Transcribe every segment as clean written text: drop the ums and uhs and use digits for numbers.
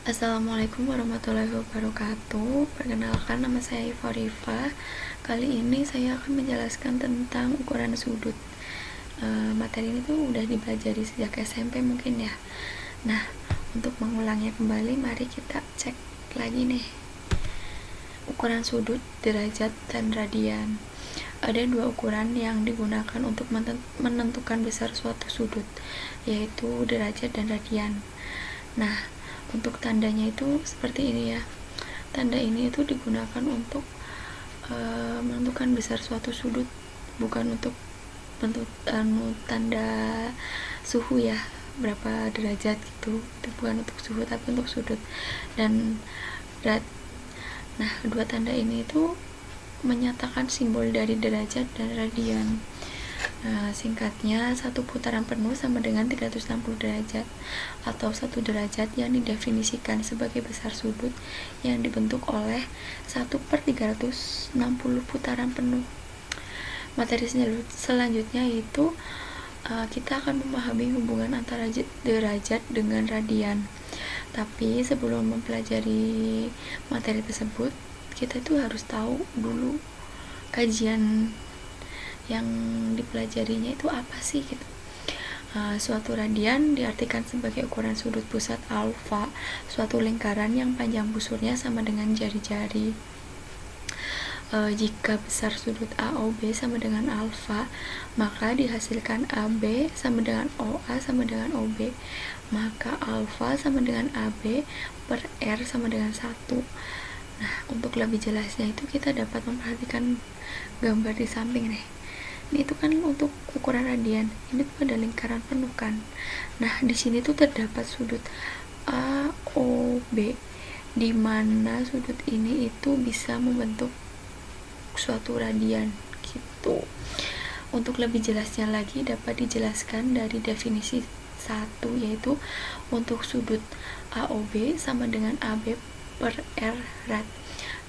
Assalamualaikum warahmatullahi wabarakatuh. Perkenalkan, nama saya Iva Rifa. Kali ini saya akan menjelaskan tentang ukuran sudut. Materi ini tuh udah dipelajari sejak SMP mungkin ya. Nah, untuk mengulangnya kembali, mari kita cek lagi nih. Ukuran sudut, derajat, dan radian. Ada dua ukuran yang digunakan untuk menentukan besar suatu sudut, yaitu derajat dan radian. Nah, untuk tandanya itu seperti ini ya. Tanda ini itu digunakan untuk menentukan besar suatu sudut, bukan untuk bentuk tanda suhu ya, berapa derajat gitu. Itu bukan untuk suhu tapi untuk sudut dan berat. Nah, dua tanda ini itu menyatakan simbol dari derajat dan radian. Nah, singkatnya, satu putaran penuh sama dengan 360 derajat atau satu derajat yang didefinisikan sebagai besar sudut yang dibentuk oleh 1/360 putaran penuh. Materi selanjutnya itu kita akan memahami hubungan antara derajat dengan radian. Tapi sebelum mempelajari materi tersebut, kita tuh harus tahu dulu kajian yang dipelajarinya itu apa sih gitu. Suatu radian diartikan sebagai ukuran sudut pusat alfa suatu lingkaran yang panjang busurnya sama dengan jari-jari. Jika besar sudut AOB sama dengan alfa, maka dihasilkan AB sama dengan OA sama dengan OB, maka alfa sama dengan AB per R sama dengan 1. Nah, untuk lebih jelasnya itu kita dapat memperhatikan gambar di samping nih. Ini itu kan untuk ukuran radian. Ini tuh ada lingkaran penuh kan. Nah, di sini tuh terdapat sudut AOB, di mana sudut ini itu bisa membentuk suatu radian gitu. Untuk lebih jelasnya lagi dapat dijelaskan dari definisi 1, yaitu untuk sudut AOB sama dengan AB per R rad,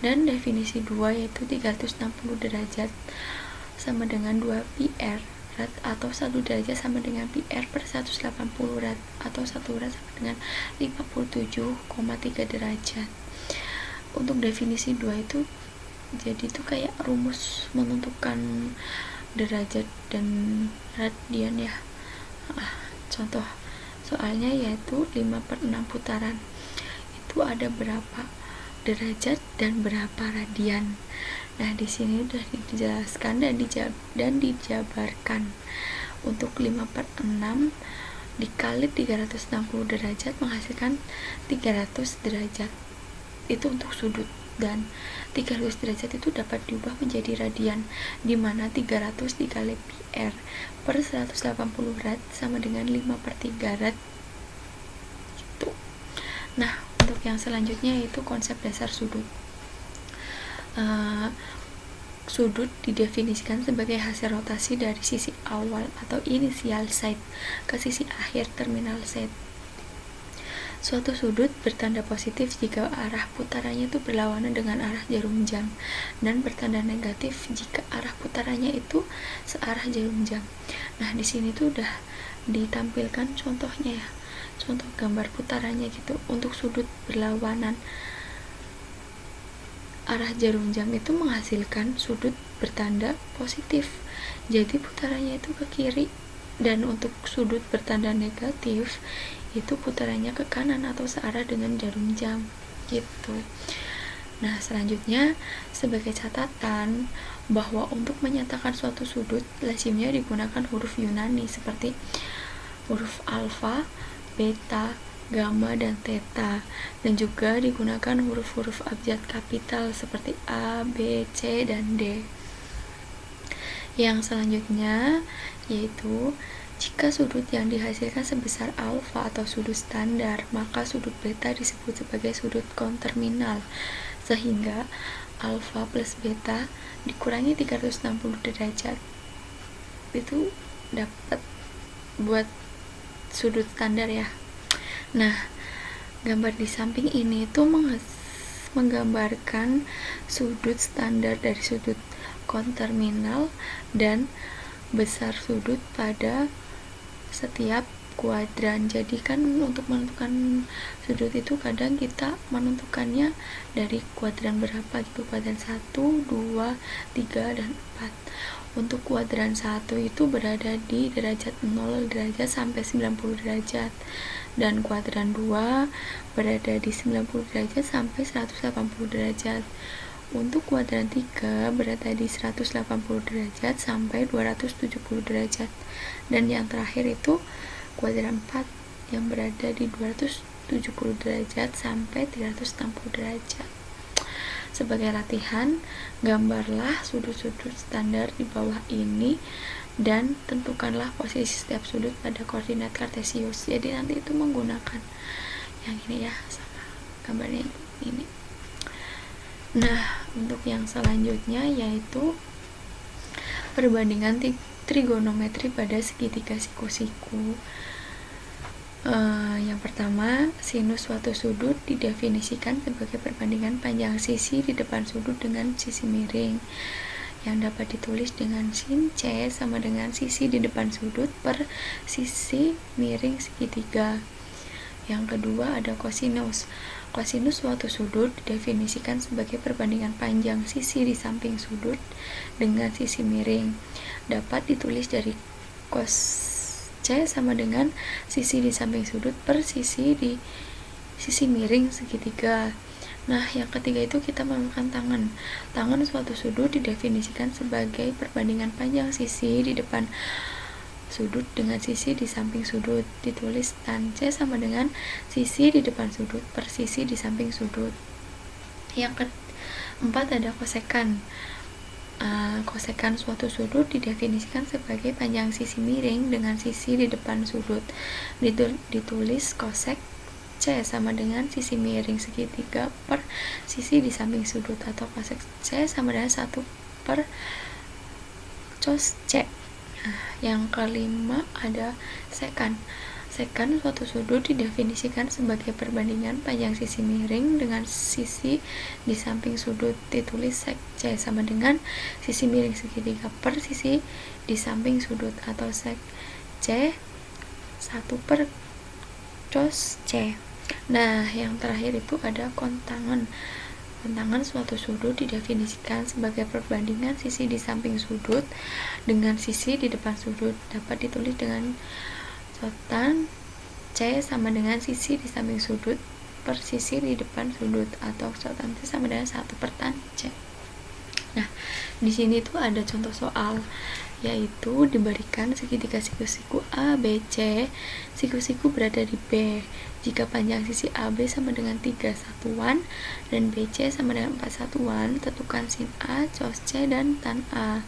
dan definisi 2 yaitu 360 derajat sama dengan 2 PR rad atau 1 derajat sama dengan PR per 180 rad atau 1 rad sama dengan 57,3 derajat. Untuk definisi 2 itu jadi itu kayak rumus menentukan derajat dan radian ya. Contoh soalnya yaitu 5/6 putaran itu ada berapa derajat dan berapa radian. Nah, di sini sudah dijelaskan dan dijabarkan. Untuk 5/6 dikali 360 derajat menghasilkan 300 derajat. Itu untuk sudut, dan 300 derajat itu dapat diubah menjadi radian, di mana 300 dikali PR per 180 rad sama dengan 5/3 rad gitu. Nah, untuk yang selanjutnya yaitu konsep dasar sudut. Sudut didefinisikan sebagai hasil rotasi dari sisi awal atau initial side ke sisi akhir terminal side. Suatu sudut bertanda positif jika arah putarannya itu berlawanan dengan arah jarum jam, dan bertanda negatif jika arah putarannya itu searah jarum jam. Nah, di sini tuh udah ditampilkan contohnya ya, contoh gambar putarannya gitu. Untuk sudut berlawanan arah jarum jam itu menghasilkan sudut bertanda positif, jadi putarannya itu ke kiri. Dan untuk sudut bertanda negatif itu putarannya ke kanan atau searah dengan jarum jam gitu. Nah, selanjutnya sebagai catatan bahwa untuk menyatakan suatu sudut lazimnya digunakan huruf Yunani seperti huruf alfa, beta, gamma, dan theta, dan juga digunakan huruf-huruf abjad kapital seperti A, B, C, dan D. Yang selanjutnya yaitu jika sudut yang dihasilkan sebesar alfa atau sudut standar, maka sudut beta disebut sebagai sudut konterminal, sehingga alfa plus beta dikurangi 360 derajat itu dapat buat sudut standar ya. Nah, gambar di samping ini itu menggambarkan sudut standar dari sudut konterminal dan besar sudut pada setiap kuadran. Jadi kan untuk menentukan sudut itu kadang kita menentukannya dari kuadran berapa gitu, kuadran 1, 2, 3, dan 4. Untuk kuadran 1 itu berada di derajat 0 derajat sampai 90 derajat, dan kuadran 2 berada di 90 derajat sampai 180 derajat. Untuk kuadran 3 berada di 180 derajat sampai 270 derajat. Dan yang terakhir itu kuadran 4 yang berada di 270 derajat sampai 360 derajat. Sebagai latihan, gambarlah sudut-sudut standar di bawah ini dan tentukanlah posisi setiap sudut pada koordinat kartesius. Jadi nanti itu menggunakan yang ini ya, sama gambarnya ini. Nah, untuk yang selanjutnya yaitu perbandingan trigonometri pada segitiga siku-siku. Yang pertama, sinus suatu sudut didefinisikan sebagai perbandingan panjang sisi di depan sudut dengan sisi miring, yang dapat ditulis dengan sin C sama dengan sisi di depan sudut per sisi miring segitiga. Yang kedua ada kosinus. Kosinus suatu sudut didefinisikan sebagai perbandingan panjang sisi di samping sudut dengan sisi miring. Dapat ditulis dari cos C sama dengan sisi di samping sudut per sisi di sisi miring segitiga. Nah, yang ketiga itu kita menemukan tangen. Tangen suatu sudut didefinisikan sebagai perbandingan panjang sisi di depan sudut dengan sisi di samping sudut. Ditulis tan C sama dengan sisi di depan sudut per sisi di samping sudut. Yang keempat ada kosekan. Kosekan suatu sudut didefinisikan sebagai panjang sisi miring dengan sisi di depan sudut. Ditulis kosek C sama dengan sisi miring segitiga per sisi di samping sudut, atau kosek C sama dengan 1 per cos C. Yang kelima ada sekan. Sekan suatu sudut didefinisikan sebagai perbandingan panjang sisi miring dengan sisi di samping sudut. Ditulis sek C sama dengan sisi miring segitiga per sisi di samping sudut, atau sek C 1 per cos C. Nah, yang terakhir itu ada kontangan. Kontangan suatu sudut didefinisikan sebagai perbandingan sisi di samping sudut dengan sisi di depan sudut. Dapat ditulis dengan tan C sama dengan sisi di samping sudut per sisi di depan sudut, atau tan C sama dengan 1 per tan C. Nah, di sini tuh ada contoh soal, yaitu diberikan segitiga siku-siku A, B, C. Siku-siku berada di B. Jika panjang sisi AB sama dengan 3 satuan dan BC sama dengan 4 satuan, tentukan sin A, cos C, dan tan A.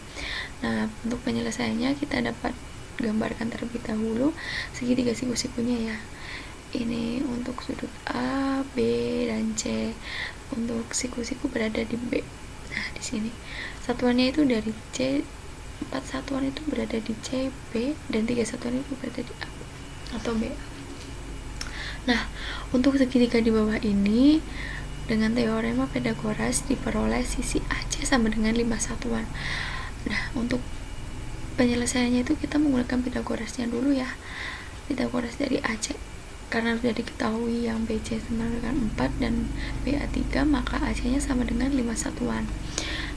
Nah, untuk penyelesaiannya kita dapat gambarkan terlebih dahulu segitiga siku-sikunya ya. Ini untuk sudut A, B, dan C. Untuk siku-siku berada di B. Nah, di sini satuannya itu dari C, 4 satuan itu berada di C, B, dan 3 satuan itu berada di A atau B. Nah, untuk segitiga di bawah ini dengan teorema Pythagoras diperoleh sisi AC sama dengan 5 satuan. Nah, untuk penyelesaiannya itu kita menggunakan Pythagorasnya dulu ya. Pythagoras dari AC, karena sudah diketahui yang BC sama dengan 4 dan BA 3, maka AC nya sama dengan 5 satuan.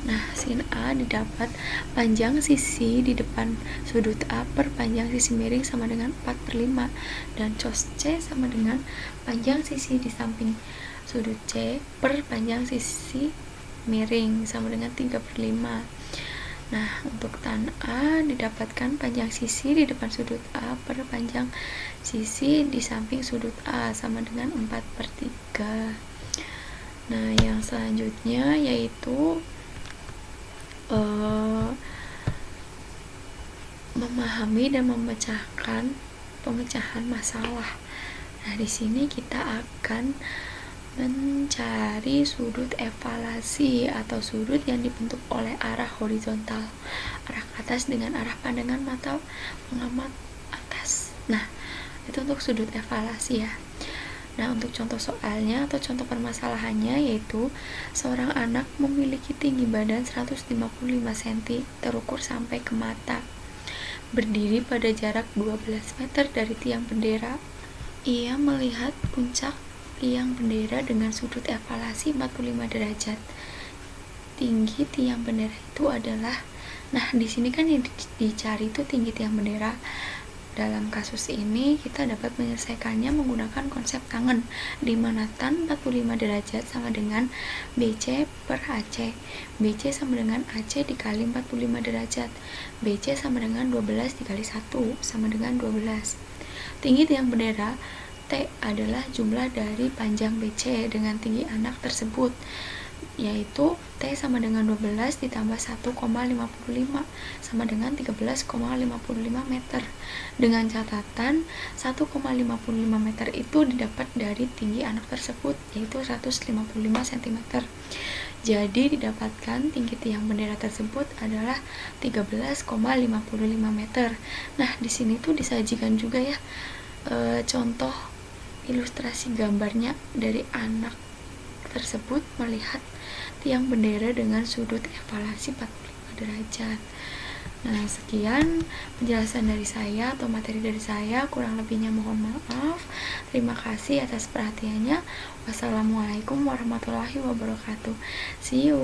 Nah, sin A didapat panjang sisi di depan sudut A per panjang sisi miring sama dengan 4 per 5, dan cos C sama dengan panjang sisi di samping sudut C per panjang sisi miring sama dengan 3 per 5. Nah, untuk tan A didapatkan panjang sisi di depan sudut A per panjang sisi di samping sudut A sama dengan 4 per 3. Nah, yang selanjutnya yaitu memahami dan memecahkan pemecahan masalah. Nah, di sini kita akan mencari sudut evaluasi atau sudut yang dibentuk oleh arah horizontal, arah ke atas dengan arah pandangan mata pengamat atas. Nah, itu untuk sudut evaluasi ya. Nah, untuk contoh soalnya atau contoh permasalahannya yaitu seorang anak memiliki tinggi badan 155 cm terukur sampai ke mata. berdiri pada jarak 12 meter dari tiang bendera. Ia melihat puncak tiang bendera dengan sudut evaluasi 45 derajat. Tinggi tiang bendera itu adalah, nah di sini kan yang dicari itu tinggi tiang bendera. Dalam kasus ini kita dapat menyelesaikannya menggunakan konsep tangen, di mana tan 45 derajat sama dengan BC per AC. BC sama dengan AC dikali 45 derajat. BC sama dengan 12 dikali 1 sama dengan 12. Tinggi tiang bendera T adalah jumlah dari panjang BC dengan tinggi anak tersebut, yaitu T sama dengan 12 ditambah 1,55 sama dengan 13,55 meter. Dengan catatan 1,55 meter itu didapat dari tinggi anak tersebut, yaitu 155 cm. Jadi didapatkan tinggi tiang bendera tersebut adalah 13,55 meter. Nah, di sini tuh disajikan juga ya contoh ilustrasi gambarnya dari anak tersebut melihat tiang bendera dengan sudut evaluasi 45 derajat. Nah, sekian penjelasan dari saya atau materi dari saya, kurang lebihnya mohon maaf. Terima kasih atas perhatiannya. Wassalamualaikum warahmatullahi wabarakatuh. See you.